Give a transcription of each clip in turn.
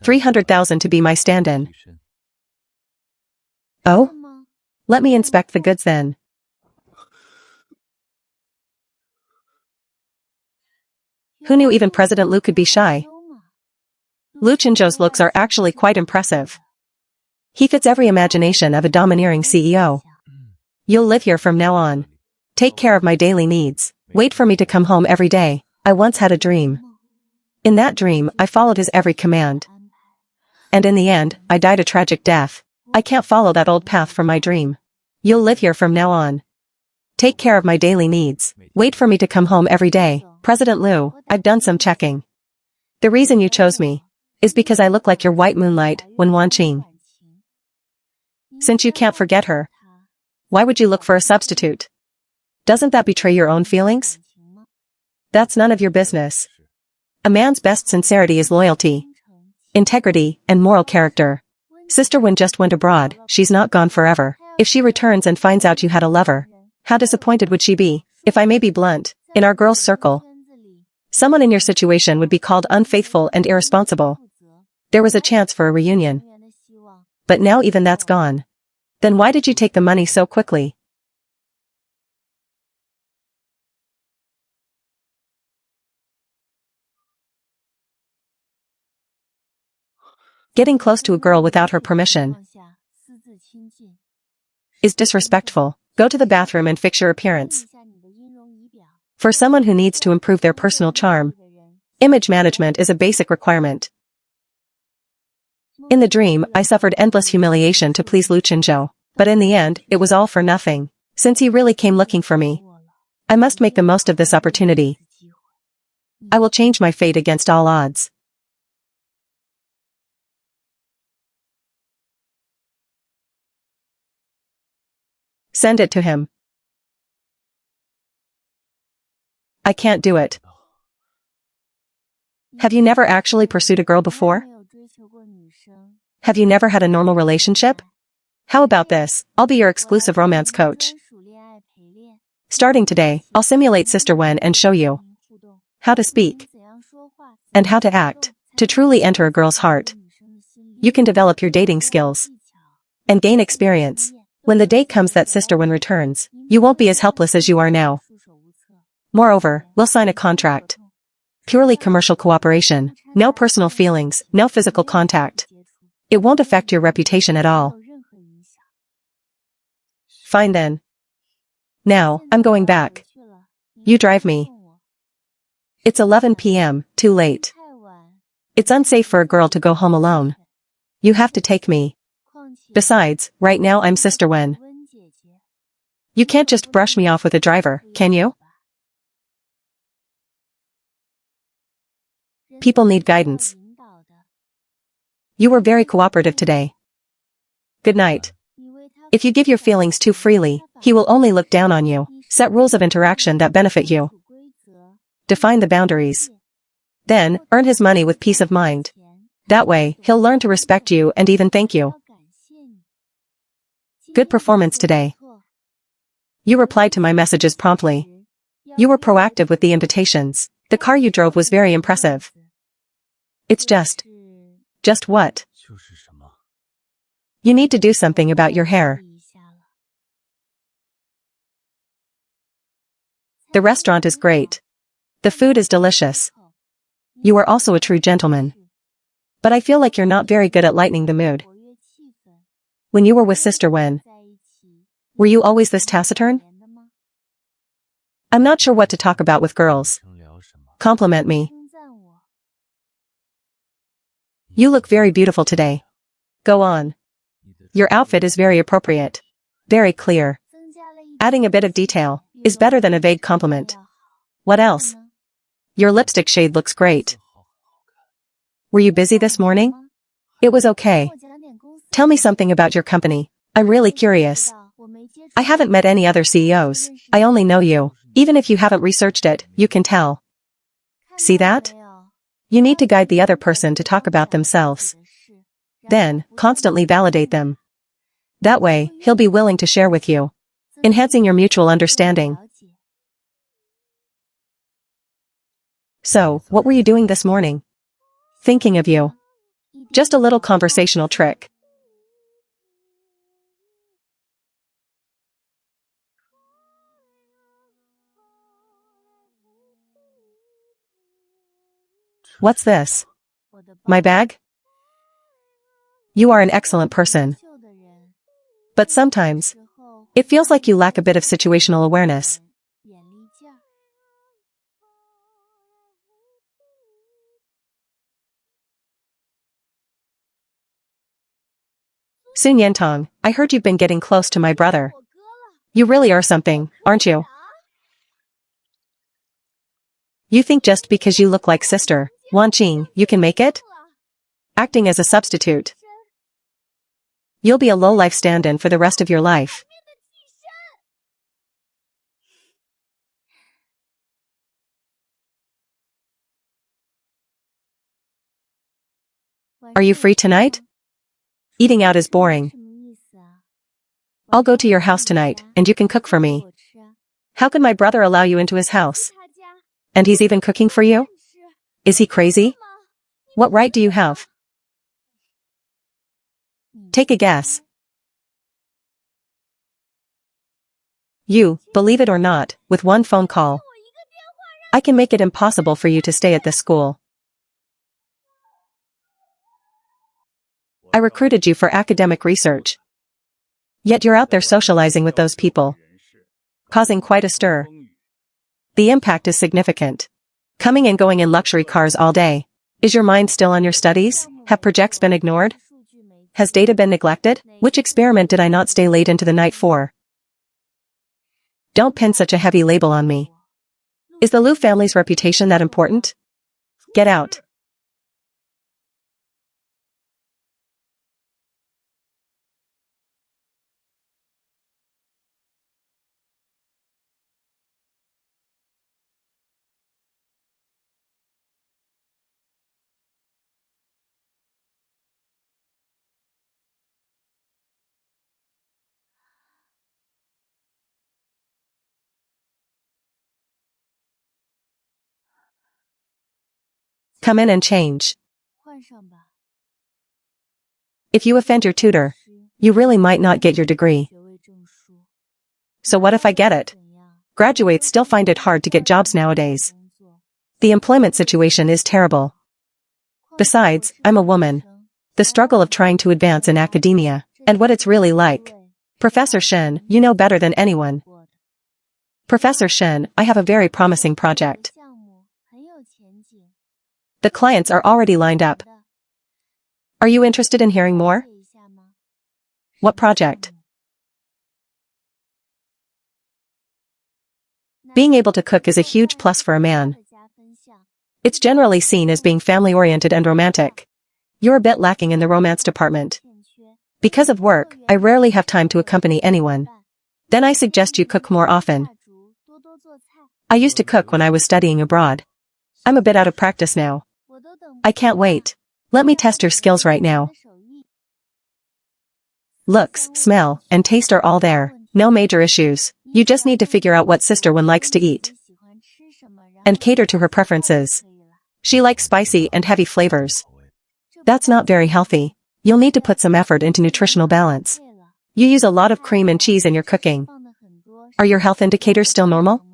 300,000 to be my stand-in. Oh? Let me inspect the goods then. Who knew even President Liu could be shy? Liu Qinzhou's looks are actually quite impressive. He fits every imagination of a domineering CEO. You'll live here from now on. Take care of my daily needs. Wait for me to come home every day. I once had a dream. In that dream, I followed his every command. And in the end, I died a tragic death. I can't follow that old path from my dream. You'll live here from now on. Take care of my daily needs. Wait for me to come home every day. President Liu, I've done some checking. The reason you chose me is because I look like your white moonlight, Wen Wanqing. Since you can't forget her, why would you look for a substitute? Doesn't that betray your own feelings? That's none of your business. A man's best sincerity is loyalty, integrity, and moral character. Sister Wen just went abroad, she's not gone forever. If she returns and finds out you had a lover, how disappointed would she be? If I may be blunt, in our girls' circle, someone in your situation would be called unfaithful and irresponsible. There was a chance for a reunion. But now even that's gone. Then why did you take the money so quickly? Getting close to a girl without her permission is disrespectful. Go to the bathroom and fix your appearance. For someone who needs to improve their personal charm, image management is a basic requirement. In the dream, I suffered endless humiliation to please Liu Qinzhou, but in the end, it was all for nothing. Since he really came looking for me, I must make the most of this opportunity. I will change my fate against all odds. Send it to him. I can't do it. Have you never actually pursued a girl before? Have you never had a normal relationship? How about this? I'll be your exclusive romance coach. Starting today, I'll simulate Sister Wen and show you how to speak and how to act to truly enter a girl's heart. You can develop your dating skills and gain experience. When the day comes that Sister Wen returns, you won't be as helpless as you are now. Moreover, we'll sign a contract. Purely commercial cooperation, no personal feelings, no physical contact. It won't affect your reputation at all. Fine then. Now, I'm going back. You drive me. It's 11 p.m., too late. It's unsafe for a girl to go home alone. You have to take me. Besides, right now I'm Sister Wen. You can't just brush me off with a driver, can you? People need guidance. You were very cooperative today. Good night. If you give your feelings too freely, he will only look down on you. Set rules of interaction that benefit you. Define the boundaries. Then, earn his money with peace of mind. That way, he'll learn to respect you and even thank you. Good performance today. You replied to my messages promptly. You were proactive with the invitations. The car you drove was very impressive. It's just what? You need to do something about your hair. The restaurant is great. The food is delicious. You are also a true gentleman. But I feel like you're not very good at lightening the mood. When you were with Sister Wen, were you always this taciturn? I'm not sure what to talk about with girls. Compliment me. You look very beautiful today. Go on. Your outfit is very appropriate. Very clear. Adding a bit of detail is better than a vague compliment. What else? Your lipstick shade looks great. Were you busy this morning? It was okay. Tell me something about your company. I'm really curious. I haven't met any other CEOs. I only know you. Even if you haven't researched it, you can tell. See that? You need to guide the other person to talk about themselves. Then, constantly validate them. That way, he'll be willing to share with you, enhancing your mutual understanding. So, what were you doing this morning? Thinking of you. Just a little conversational trick. What's this? My bag? You are an excellent person. But sometimes, it feels like you lack a bit of situational awareness. Sun Yentong, I heard you've been getting close to my brother. You really are something, aren't you? You think just because you look like sister, Wan Qing, you can make it? Acting as a substitute. You'll be a low-life stand-in for the rest of your life. Are you free tonight? Eating out is boring. I'll go to your house tonight, and you can cook for me. How could my brother allow you into his house? And he's even cooking for you? Is he crazy? What right do you have? Take a guess. You, believe it or not, with one phone call, I can make it impossible for you to stay at this school. I recruited you for academic research. Yet you're out there socializing with those people, causing quite a stir. The impact is significant. Coming and going in luxury cars all day. Is your mind still on your studies? Have projects been ignored? Has data been neglected? Which experiment did I not stay late into the night for? Don't pin such a heavy label on me. Is the Liu family's reputation that important? Get out. Come in and change. If you offend your tutor, you really might not get your degree. So what if I get it? Graduates still find it hard to get jobs nowadays. The employment situation is terrible. Besides, I'm a woman. The struggle of trying to advance in academia, and what it's really like. Professor Shen, you know better than anyone. Professor Shen, I have a very promising project. The clients are already lined up. Are you interested in hearing more? What project? Being able to cook is a huge plus for a man. It's generally seen as being family-oriented and romantic. You're a bit lacking in the romance department. Because of work, I rarely have time to accompany anyone. Then I suggest you cook more often. I used to cook when I was studying abroad. I'm a bit out of practice now. I can't wait. Let me test your skills right now. Looks, smell, and taste are all there. No major issues. You just need to figure out what sister one likes to eat. And cater to her preferences. She likes spicy and heavy flavors. That's not very healthy. You'll need to put some effort into nutritional balance. You use a lot of cream and cheese in your cooking. Are your health indicators still normal?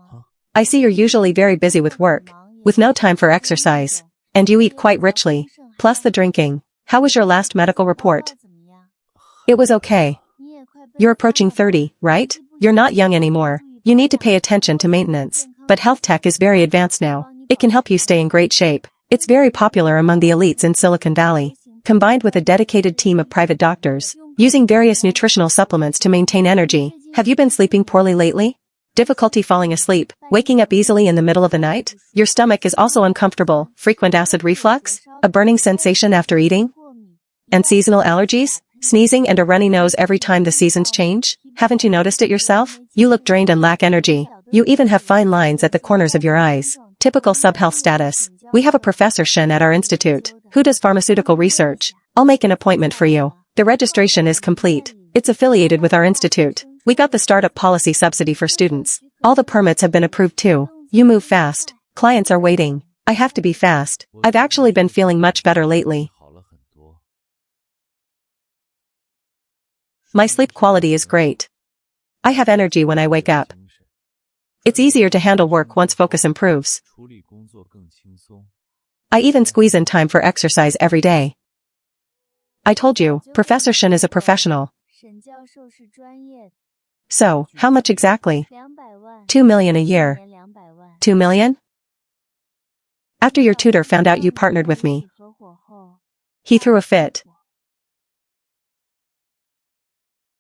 I see you're usually very busy with work, with no time for exercise. And you eat quite richly, plus the drinking. How was your last medical report? It was okay. You're approaching 30, right? You're not young anymore. You need to pay attention to maintenance. But health tech is very advanced now. It can help you stay in great shape. It's very popular among the elites in Silicon Valley. Combined with a dedicated team of private doctors, using various nutritional supplements to maintain energy. Have you been sleeping poorly lately? Difficulty falling asleep, waking up easily in the middle of the night? Your stomach is also uncomfortable, frequent acid reflux, a burning sensation after eating? And seasonal allergies? Sneezing and a runny nose every time the seasons change? Haven't you noticed it yourself? You look drained and lack energy. You even have fine lines at the corners of your eyes. Typical subhealth status. We have a Professor Shen at our institute, who does pharmaceutical research. I'll make an appointment for you. The registration is complete. It's affiliated with our institute. We got the startup policy subsidy for students. All the permits have been approved too. You move fast. Clients are waiting. I have to be fast. I've actually been feeling much better lately. My sleep quality is great. I have energy when I wake up. It's easier to handle work once focus improves. I even squeeze in time for exercise every day. I told you, Professor Shen is a professional. So, how much exactly? 2 million a year. 2 million? After your tutor found out you partnered with me. He threw a fit.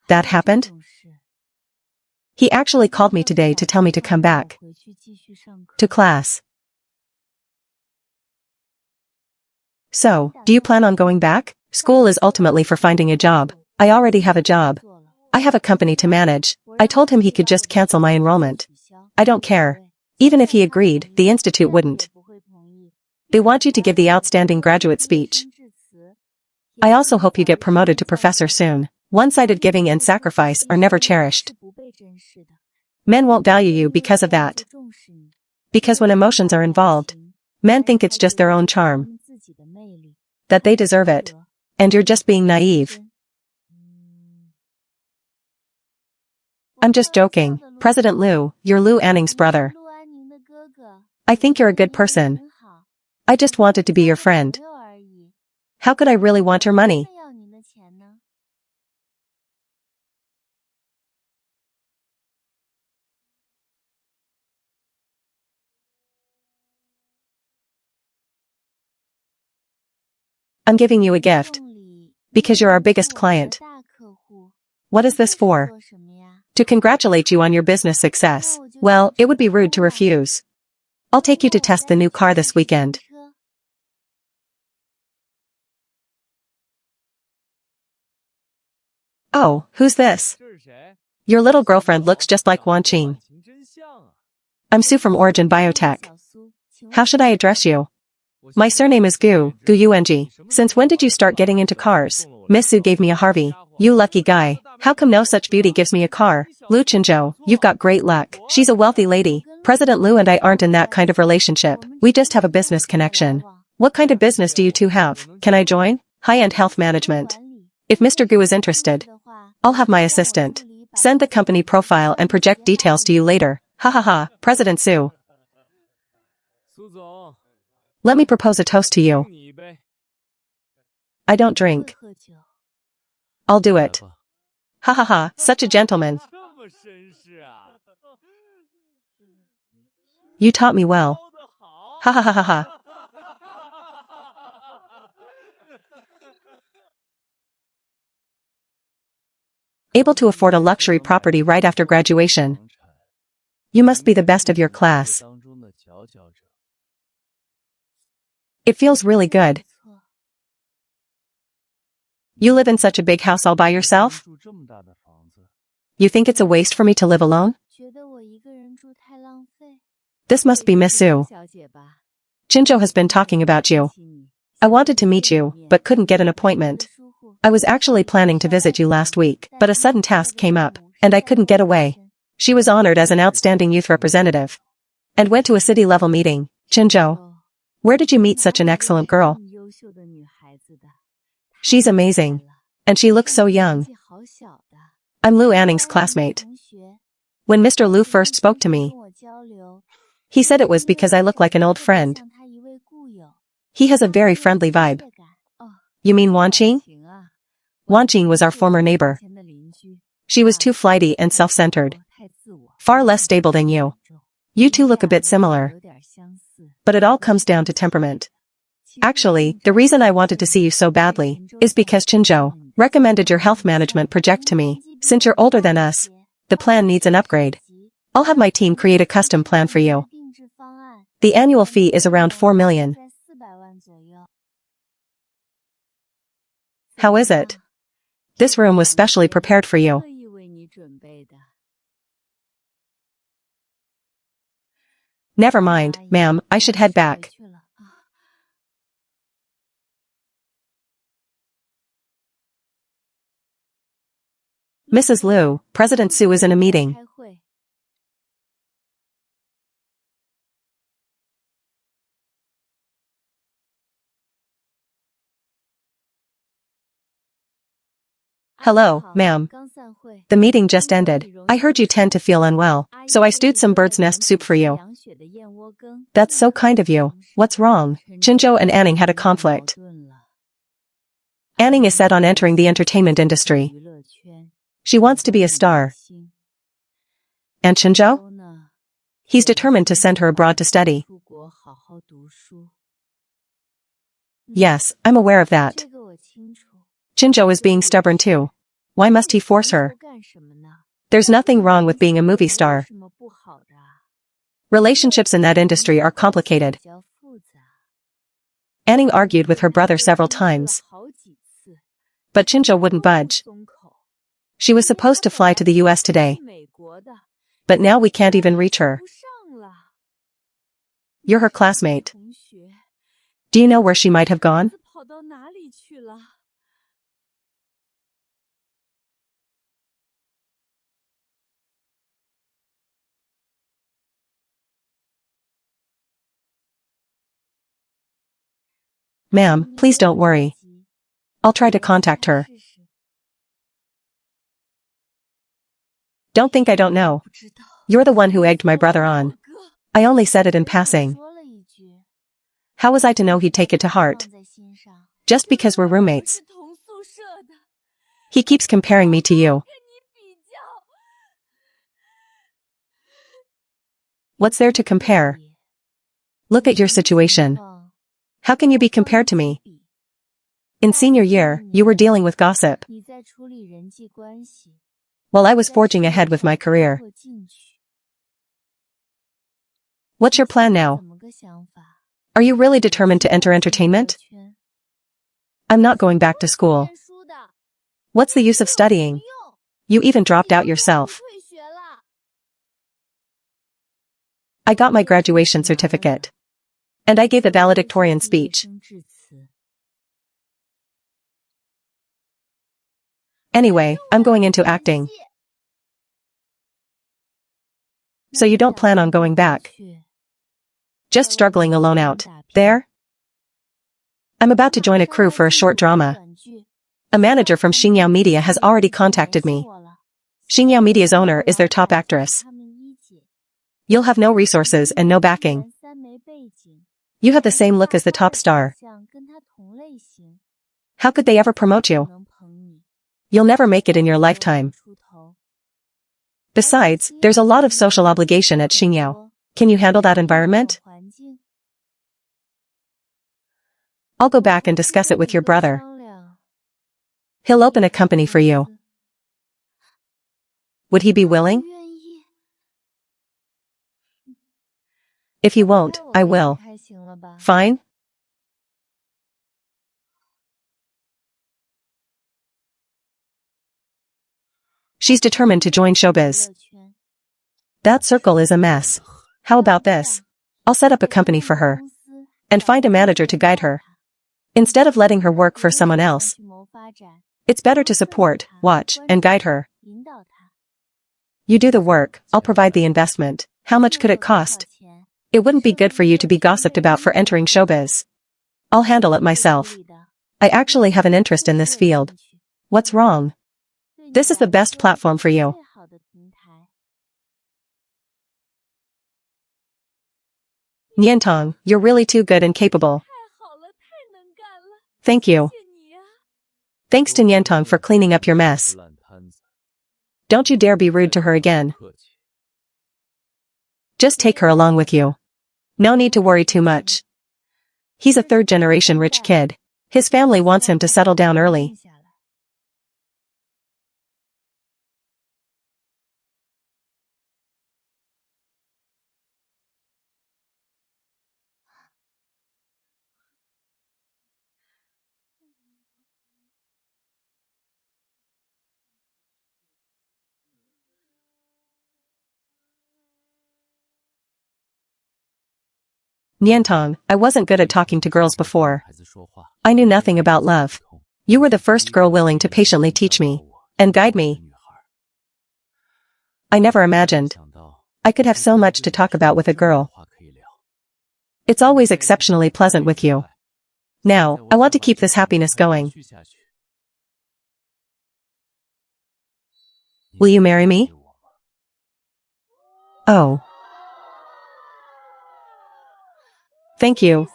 That happened? He actually called me today to tell me to come back to class. So, do you plan on going back? School is ultimately for finding a job. I already have a job. I have a company to manage. I told him he could just cancel my enrollment. I don't care. Even if he agreed, the institute wouldn't. They want you to give the outstanding graduate speech. I also hope you get promoted to professor soon. One-sided giving and sacrifice are never cherished. Men won't value you because of that. Because when emotions are involved, men think it's just their own charm. That they deserve it. And you're just being naive. I'm just joking. President Liu, you're Liu Anning's brother. I think you're a good person. I just wanted to be your friend. How could I really want your money? I'm giving you a gift. Because you're our biggest client. What is this for? To congratulate you on your business success. Well, it would be rude to refuse. I'll take you to test the new car this weekend. Oh, who's this? Your little girlfriend looks just like Wan Qing. I'm Sue from Origin Biotech. How should I address you? My surname is Gu, Gu-Yung. Since when did you start getting into cars? Miss Sue gave me a Harvey. You lucky guy. How come no such beauty gives me a car? Lu Chenzhou, you've got great luck. She's a wealthy lady. President Liu and I aren't in that kind of relationship. We just have a business connection. What kind of business do you two have? Can I join? High-end health management. If Mr. Gu is interested, I'll have my assistant send the company profile and project details to you later. Ha ha ha, President Su. Let me propose a toast to you. I don't drink. I'll do it. Ha ha ha, such a gentleman. You taught me well. Ha ha ha ha ha. Able to afford a luxury property right after graduation. You must be the best of your class. It feels really good. You live in such a big house all by yourself? You think it's a waste for me to live alone? This must be Miss Sue. Chinzhou has been talking about you. I wanted to meet you, but couldn't get an appointment. I was actually planning to visit you last week, but a sudden task came up, and I couldn't get away. She was honored as an outstanding youth representative. And went to a city-level meeting. Chinzhou, where did you meet such an excellent girl? She's amazing. And she looks so young. I'm Liu Anning's classmate. When Mr. Liu first spoke to me, he said it was because I look like an old friend. He has a very friendly vibe. You mean Wan Qing? Wan Qing was our former neighbor. She was too flighty and self-centered. Far less stable than you. You two look a bit similar. But it all comes down to temperament. Actually, the reason I wanted to see you so badly is because Chinzhou recommended your health management project to me. Since you're older than us, the plan needs an upgrade. I'll have my team create a custom plan for you. The annual fee is around 4 million. How is it? This room was specially prepared for you. Never mind, ma'am, I should head back. Mrs. Liu, President Su is in a meeting. Hello, ma'am. The meeting just ended. I heard you tend to feel unwell, so I stewed some bird's nest soup for you. That's so kind of you. What's wrong? Chinzhou and Anning had a conflict. Anning is set on entering the entertainment industry. She wants to be a star. And Chinzhou? He's determined to send her abroad to study. Yes, I'm aware of that. Chinzhou is being stubborn too. Why must he force her? There's nothing wrong with being a movie star. Relationships in that industry are complicated. Anning argued with her brother several times. But Chinzhou wouldn't budge. She was supposed to fly to the US today. But now we can't even reach her. You're her classmate. Do you know where she might have gone? Ma'am, please don't worry. I'll try to contact her. Don't think I don't know. You're the one who egged my brother on. I only said it in passing. How was I to know he'd take it to heart? Just because we're roommates. He keeps comparing me to you. What's there to compare? Look at your situation. How can you be compared to me? In senior year, you were dealing with gossip, while I was forging ahead with my career. What's your plan now? Are you really determined to enter entertainment? I'm not going back to school. What's the use of studying? You even dropped out yourself. I got my graduation certificate. And I gave a valedictorian speech. Anyway, I'm going into acting. So you don't plan on going back? Just struggling alone out there? I'm about to join a crew for a short drama. A manager from Xingyao Media has already contacted me. Xingyao Media's owner is their top actress. You'll have no resources and no backing. You have the same look as the top star. How could they ever promote you? You'll never make it in your lifetime. Besides, there's a lot of social obligation at Xingyao. Can you handle that environment? I'll go back and discuss it with your brother. He'll open a company for you. Would he be willing? If he won't, I will. Fine? She's determined to join showbiz. That circle is a mess. How about this? I'll set up a company for her. And find a manager to guide her. Instead of letting her work for someone else. It's better to support, watch, and guide her. You do the work, I'll provide the investment. How much could it cost? It wouldn't be good for you to be gossiped about for entering showbiz. I'll handle it myself. I actually have an interest in this field. What's wrong? This is the best platform for you. Niantong, you're really too good and capable. Thank you. Thanks to Niantong for cleaning up your mess. Don't you dare be rude to her again. Just take her along with you. No need to worry too much. He's a third-generation rich kid. His family wants him to settle down early. Niantong, I wasn't good at talking to girls before. I knew nothing about love. You were the first girl willing to patiently teach me and guide me. I never imagined I could have so much to talk about with a girl. It's always exceptionally pleasant with you. Now, I want to keep this happiness going. Will you marry me? Oh. Thank you,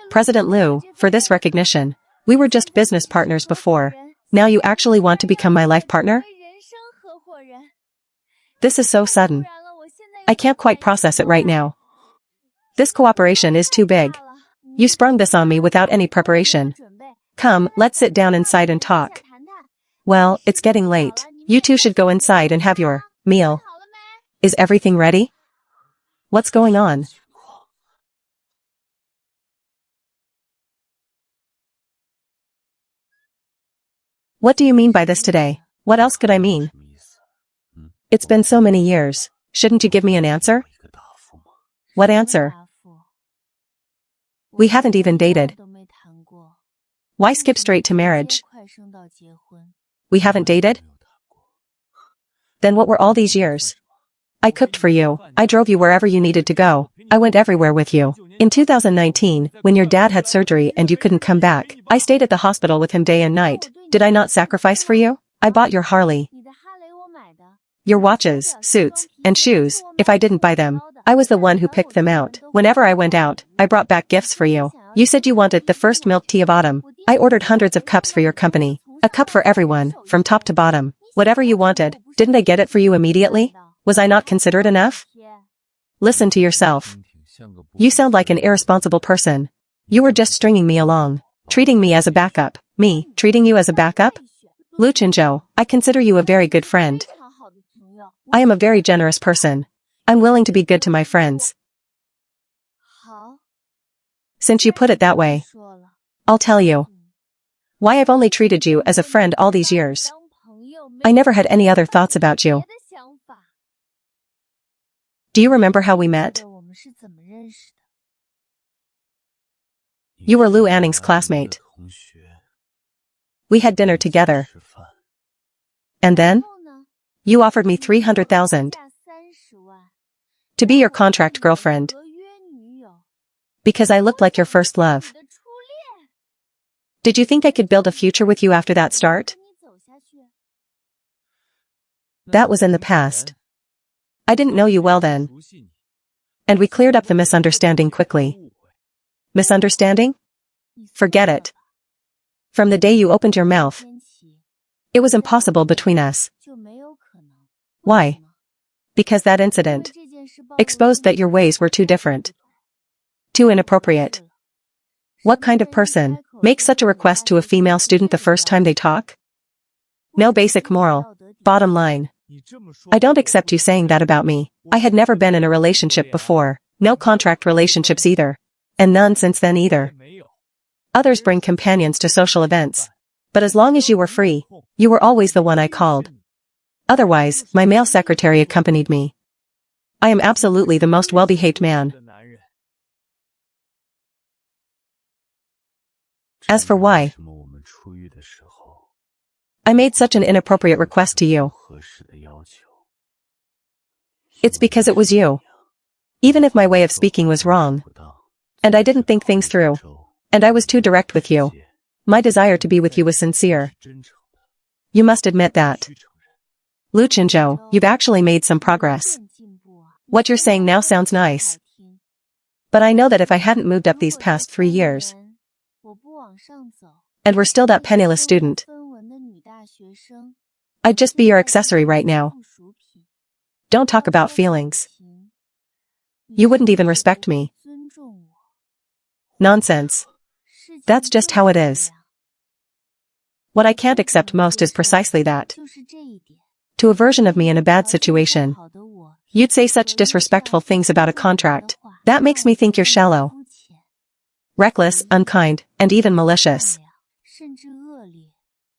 President Liu, for this recognition. We were just business partners before. Now you actually want to become my life partner? This is so sudden. I can't quite process it right now. This cooperation is too big. You sprung this on me without any preparation. Come, let's sit down inside and talk. Well, it's getting late. You two should go inside and have your meal. Is everything ready? What's going on? What do you mean by this today? What else could I mean? It's been so many years. Shouldn't you give me an answer? What answer? We haven't even dated. Why skip straight to marriage? We haven't dated? Then what were all these years? I cooked for you. I drove you wherever you needed to go. I went everywhere with you. In 2019, when your dad had surgery and you couldn't come back, I stayed at the hospital with him day and night. Did I not sacrifice for you? I bought your Harley, your watches, suits, and shoes. If I didn't buy them, I was the one who picked them out. Whenever I went out, I brought back gifts for you. You said you wanted the first milk tea of autumn. I ordered hundreds of cups for your company. A cup for everyone, from top to bottom. Whatever you wanted, didn't I get it for you immediately? Was I not considerate enough? Listen to yourself. You sound like an irresponsible person. You were just stringing me along, treating me as a backup. Me, treating you as a backup? Lu Chenzhou, I consider you a very good friend. I am a very generous person. I'm willing to be good to my friends. Since you put it that way, I'll tell you why I've only treated you as a friend all these years. I never had any other thoughts about you. Do you remember how we met? You were Lu Anning's classmate. We had dinner together. And then? You offered me 300,000 to be your contract girlfriend. Because I looked like your first love. Did you think I could build a future with you after that start? That was in the past. I didn't know you well then. And we cleared up the misunderstanding quickly. Misunderstanding? Forget it. From the day you opened your mouth, it was impossible between us. Why? Because that incident exposed that your ways were too different. Too inappropriate. What kind of person makes such a request to a female student the first time they talk? No basic moral. Bottom line. I don't accept you saying that about me. I had never been in a relationship before. No contract relationships either. And none since then either. Others bring companions to social events. But as long as you were free, you were always the one I called. Otherwise, my male secretary accompanied me. I am absolutely the most well-behaved man. As for why I made such an inappropriate request to you, it's because it was you. Even if my way of speaking was wrong, and I didn't think things through, and I was too direct with you, my desire to be with you was sincere. You must admit that. Lu Chenzhou, you've actually made some progress. What you're saying now sounds nice. But I know that if I hadn't moved up these past 3 years, and were still that penniless student, I'd just be your accessory right now. Don't talk about feelings. You wouldn't even respect me. Nonsense. That's just how it is. What I can't accept most is precisely that. To a version of me in a bad situation, you'd say such disrespectful things about a contract. That makes me think you're shallow, reckless, unkind, and even malicious.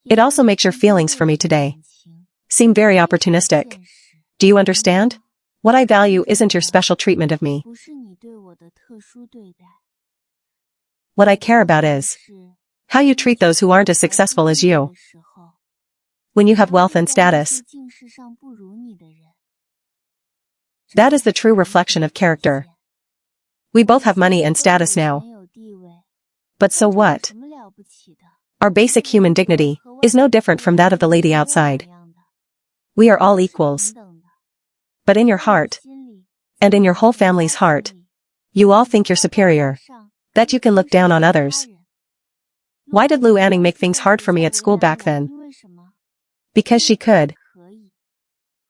It also makes your feelings for me today seem very opportunistic. Do you understand? What I value isn't your special treatment of me. What I care about is how you treat those who aren't as successful as you. When you have wealth and status, that is the true reflection of character. We both have money and status now. But so what? Our basic human dignity is no different from that of the lady outside. We are all equals. But in your heart, and in your whole family's heart, you all think you're superior, that you can look down on others. Why did Lu Anning make things hard for me at school back then? Because she could.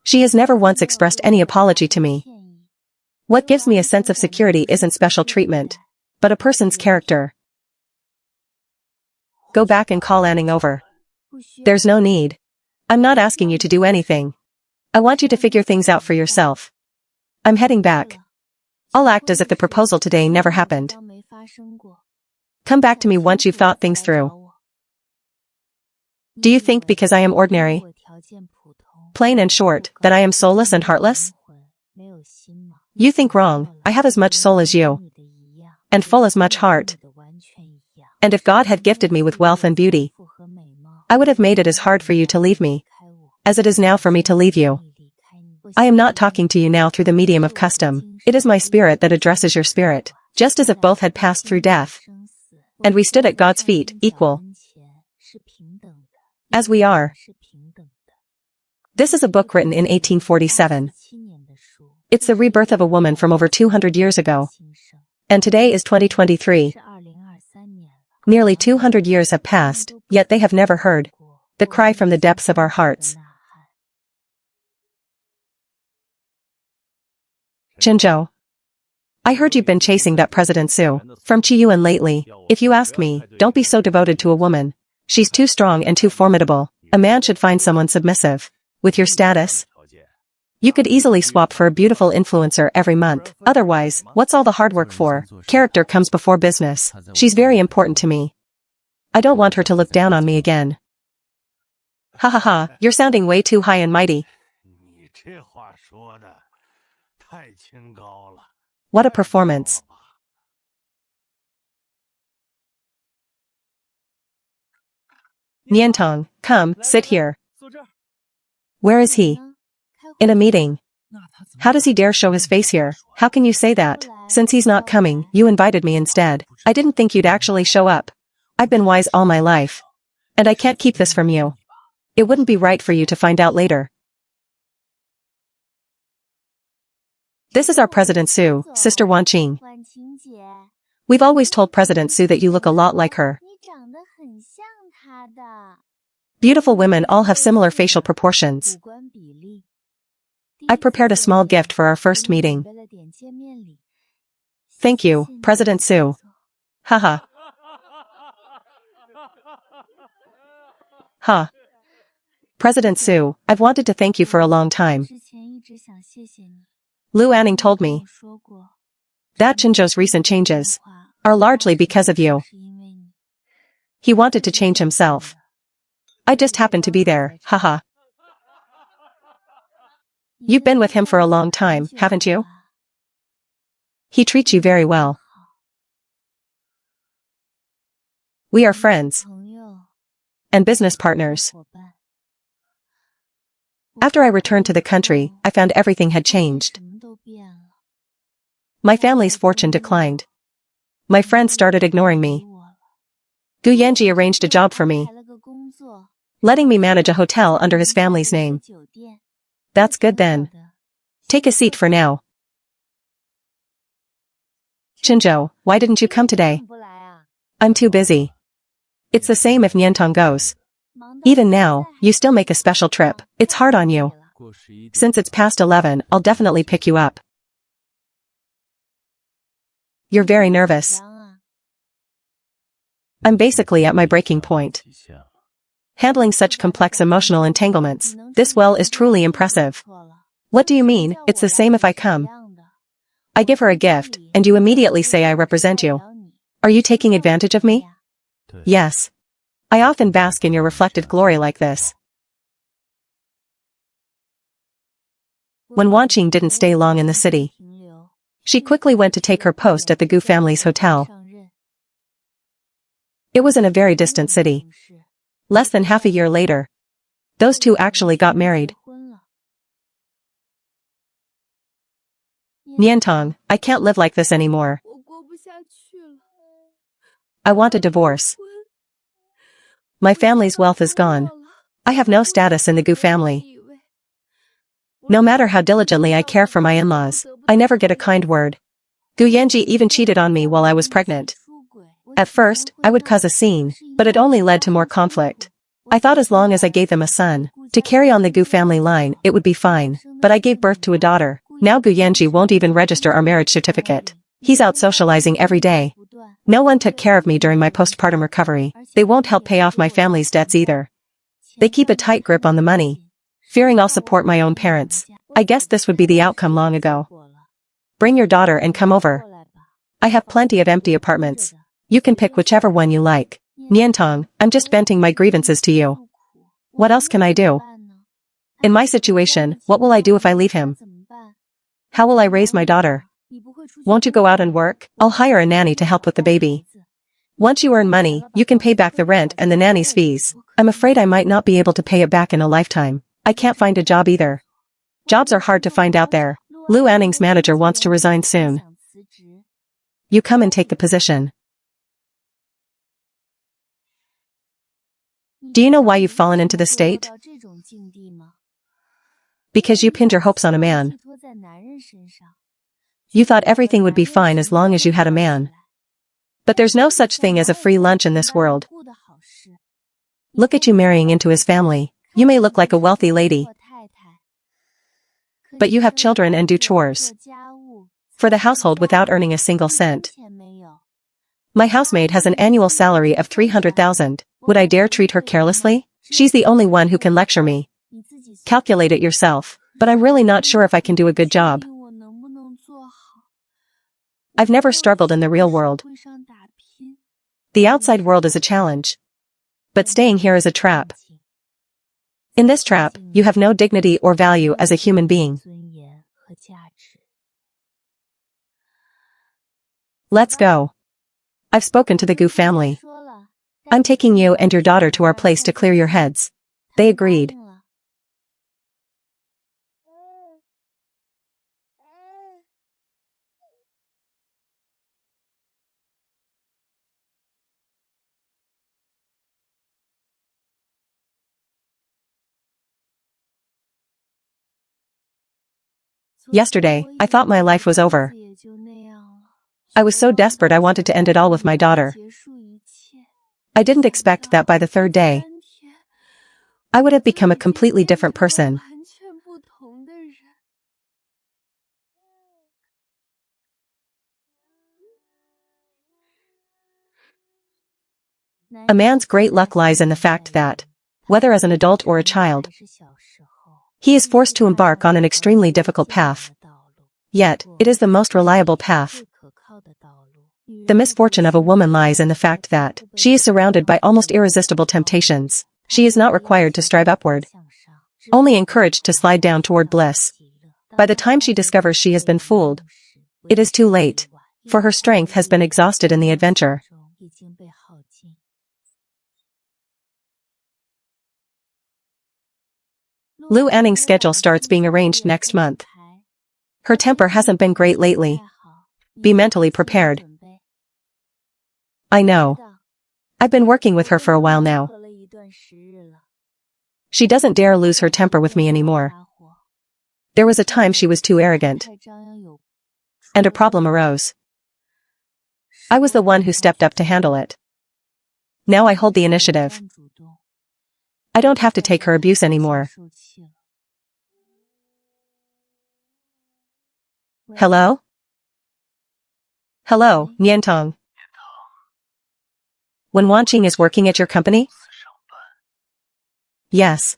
She has never once expressed any apology to me. What gives me a sense of security isn't special treatment, but a person's character. Go back and call Anning over. There's no need. I'm not asking you to do anything. I want you to figure things out for yourself. I'm heading back. I'll act as if the proposal today never happened. Come back to me once you've thought things through. Do you think because I am ordinary, plain and short, that I am soulless and heartless? You think wrong. I have as much soul as you, and full as much heart. And if God had gifted me with wealth and beauty, I would have made it as hard for you to leave me, as it is now for me to leave you. I am not talking to you now through the medium of custom. It is my spirit that addresses your spirit, just as if both had passed through death, and we stood at God's feet, equal, as we are. This is a book written in 1847. It's the rebirth of a woman from over 200 years ago. And today is 2023. Nearly 200 years have passed, yet they have never heard the cry from the depths of our hearts. Chinzhou, I heard you've been chasing that President Su from Qiyuan lately. If you ask me, don't be so devoted to a woman. She's too strong and too formidable. A man should find someone submissive. With your status, you could easily swap for a beautiful influencer every month. Otherwise, what's all the hard work for? Character comes before business. She's very important to me. I don't want her to look down on me again. Ha ha ha, you're sounding way too high and mighty. What a performance. Niantong, come, sit here. Where is he? In a meeting. How does he dare show his face here? How can you say that? Since he's not coming, you invited me instead. I didn't think you'd actually show up. I've been wise all my life. And I can't keep this from you. It wouldn't be right for you to find out later. This is our President Su, Sister Wanqing. We've always told President Su that you look a lot like her. Beautiful women all have similar facial proportions. I prepared a small gift for our first meeting. Thank you, President Su. Haha. Ha. President Su, I've wanted to thank you for a long time. Lu Anning told me that Chinzhou's recent changes are largely because of you. He wanted to change himself. I just happened to be there, haha. You've been with him for a long time, haven't you? He treats you very well. We are friends and business partners. After I returned to the country, I found everything had changed. My family's fortune declined. My friends started ignoring me. Gu Yanji arranged a job for me, letting me manage a hotel under his family's name. That's good then. Take a seat for now. Chinzhou, why didn't you come today? I'm too busy. It's the same if Niantong goes. Even now, you still make a special trip. It's hard on you. Since it's past 11, I'll definitely pick you up. You're very nervous. I'm basically at my breaking point. Handling such complex emotional entanglements, this well is truly impressive. What do you mean, it's the same if I come? I give her a gift, and you immediately say I represent you. Are you taking advantage of me? Yes. I often bask in your reflected glory like this. When Wanqing didn't stay long in the city, she quickly went to take her post at the Gu family's hotel. It was in a very distant city. Less than half a year later, those two actually got married. Niantong, I can't live like this anymore. I want a divorce. My family's wealth is gone. I have no status in the Gu family. No matter how diligently I care for my in-laws, I never get a kind word. Gu Yanji even cheated on me while I was pregnant. At first, I would cause a scene, but it only led to more conflict. I thought as long as I gave them a son, to carry on the Gu family line, it would be fine, but I gave birth to a daughter. Now Gu Yanji won't even register our marriage certificate. He's out socializing every day. No one took care of me during my postpartum recovery. They won't help pay off my family's debts either. They keep a tight grip on the money, fearing I'll support my own parents. I guess this would be the outcome long ago. Bring your daughter and come over. I have plenty of empty apartments. You can pick whichever one you like. Niantong, I'm just venting my grievances to you. What else can I do? In my situation, what will I do if I leave him? How will I raise my daughter? Won't you go out and work? I'll hire a nanny to help with the baby. Once you earn money, you can pay back the rent and the nanny's fees. I'm afraid I might not be able to pay it back in a lifetime. I can't find a job either. Jobs are hard to find out there. Lu Anning's manager wants to resign soon. You come and take the position. Do you know why you've fallen into this state? Because you pinned your hopes on a man. You thought everything would be fine as long as you had a man. But there's no such thing as a free lunch in this world. Look at you marrying into his family. You may look like a wealthy lady, but you have children and do chores for the household without earning a single cent. My housemaid has an annual salary of 300,000. Would I dare treat her carelessly? She's the only one who can lecture me. Calculate it yourself, but I'm really not sure if I can do a good job. I've never struggled in the real world. The outside world is a challenge, but staying here is a trap. In this trap, you have no dignity or value as a human being. Let's go. I've spoken to the Gu family. I'm taking you and your daughter to our place to clear your heads. They agreed. Yesterday, I thought my life was over. I was so desperate I wanted to end it all with my daughter. I didn't expect that by the third day, I would have become a completely different person. A man's great luck lies in the fact that, whether as an adult or a child, he is forced to embark on an extremely difficult path. Yet, it is the most reliable path. The misfortune of a woman lies in the fact that she is surrounded by almost irresistible temptations. She is not required to strive upward, only encouraged to slide down toward bliss. By the time she discovers she has been fooled, it is too late, for her strength has been exhausted in the adventure. Lu Anning's schedule starts being arranged next month. Her temper hasn't been great lately. Be mentally prepared. I know. I've been working with her for a while now. She doesn't dare lose her temper with me anymore. There was a time she was too arrogant, and a problem arose. I was the one who stepped up to handle it. Now I hold the initiative. I don't have to take her abuse anymore. Hello? Hello, Niantong. When Wanqing is working at your company? Yes.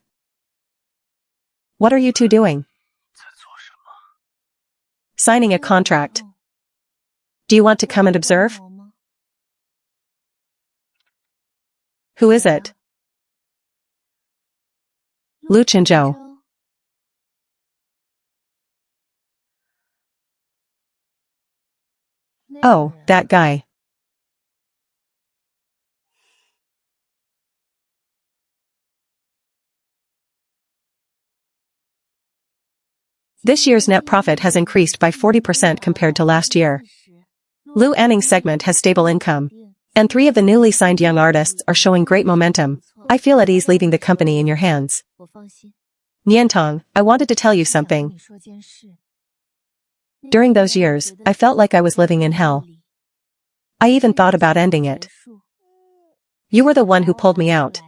What are you two doing? Signing a contract. Do you want to come and observe? Who is it? Lu Chenzhou. Oh, that guy. This year's net profit has increased by 40% compared to last year. Lu Anning's segment has stable income, and 3 of the newly signed young artists are showing great momentum. I feel at ease leaving the company in your hands. Niantong, I wanted to tell you something. During those years, I felt like I was living in hell. I even thought about ending it. You were the one who pulled me out.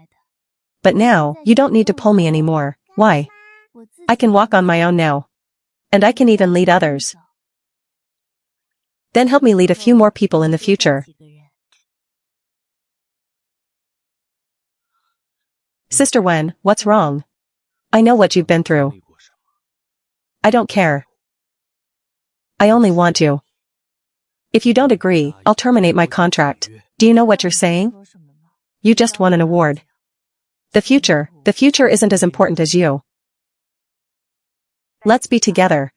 But now, you don't need to pull me anymore. Why? I can walk on my own now. And I can even lead others. Then help me lead a few more people in the future. Sister Wen, what's wrong? I know what you've been through. I don't care. I only want you. If you don't agree, I'll terminate my contract. Do you know what you're saying? You just won an award. The future isn't as important as you. Let's be together.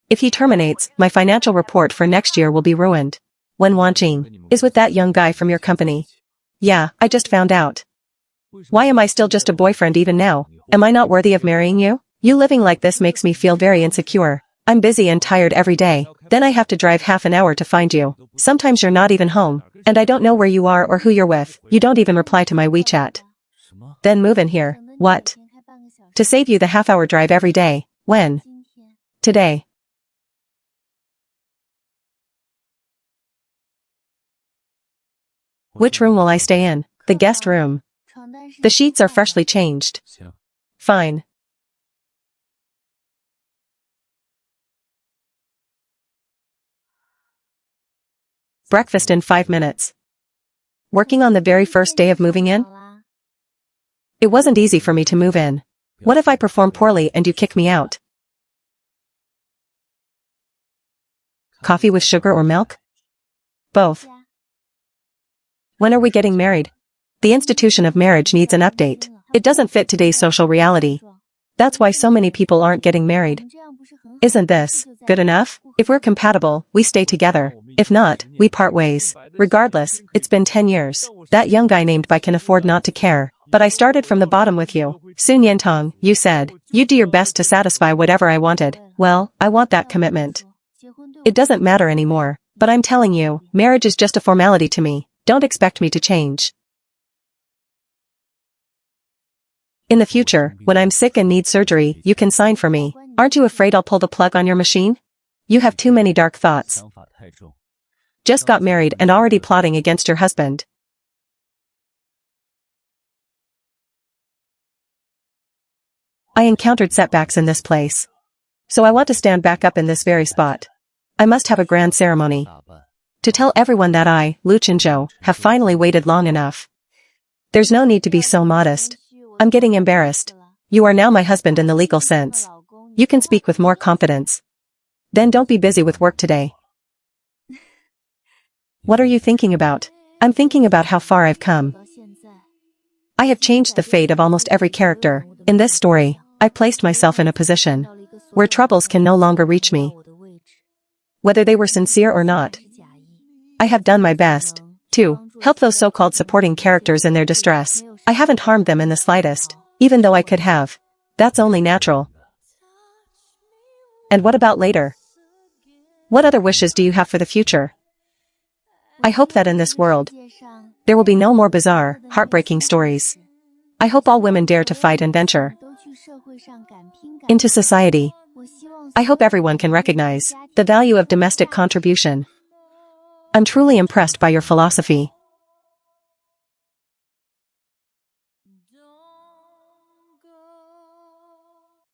If he terminates, my financial report for next year will be ruined. Wen Wanqing is with that young guy from your company. Yeah, I just found out. Why am I still just a boyfriend even now? Am I not worthy of marrying you? You living like this makes me feel very insecure. I'm busy and tired every day. Then I have to drive half an hour to find you. Sometimes you're not even home. And I don't know where you are or who you're with. You don't even reply to my WeChat. Then move in here. What? To save you the half-hour drive every day. When? Today. Which room will I stay in? The guest room. The sheets are freshly changed. Fine. Breakfast in 5 minutes. Working on the very first day of moving in? It wasn't easy for me to move in. What if I perform poorly and you kick me out? Coffee with sugar or milk? Both. When are we getting married? The institution of marriage needs an update. It doesn't fit today's social reality. That's why so many people aren't getting married. Isn't this good enough? If we're compatible, we stay together. If not, we part ways. Regardless, it's been 10 years. That young guy named Bai can afford not to care. But I started from the bottom with you. Sun Yantong, you said, you'd do your best to satisfy whatever I wanted. Well, I want that commitment. It doesn't matter anymore. But I'm telling you, marriage is just a formality to me. Don't expect me to change. In the future, when I'm sick and need surgery, you can sign for me. Aren't you afraid I'll pull the plug on your machine? You have too many dark thoughts. Just got married and already plotting against your husband. I encountered setbacks in this place. So I want to stand back up in this very spot. I must have a grand ceremony. To tell everyone that I, Lu Chenzhou, have finally waited long enough. There's no need to be so modest. I'm getting embarrassed. You are now my husband in the legal sense. You can speak with more confidence. Then don't be busy with work today. What are you thinking about? I'm thinking about how far I've come. I have changed the fate of almost every character. In this story, I placed myself in a position where troubles can no longer reach me. Whether they were sincere or not. I have done my best to help those so-called supporting characters in their distress. I haven't harmed them in the slightest, even though I could have. That's only natural. And what about later? What other wishes do you have for the future? I hope that in this world, there will be no more bizarre, heartbreaking stories. I hope all women dare to fight and venture into society. I hope everyone can recognize the value of domestic contribution. I'm truly impressed by your philosophy.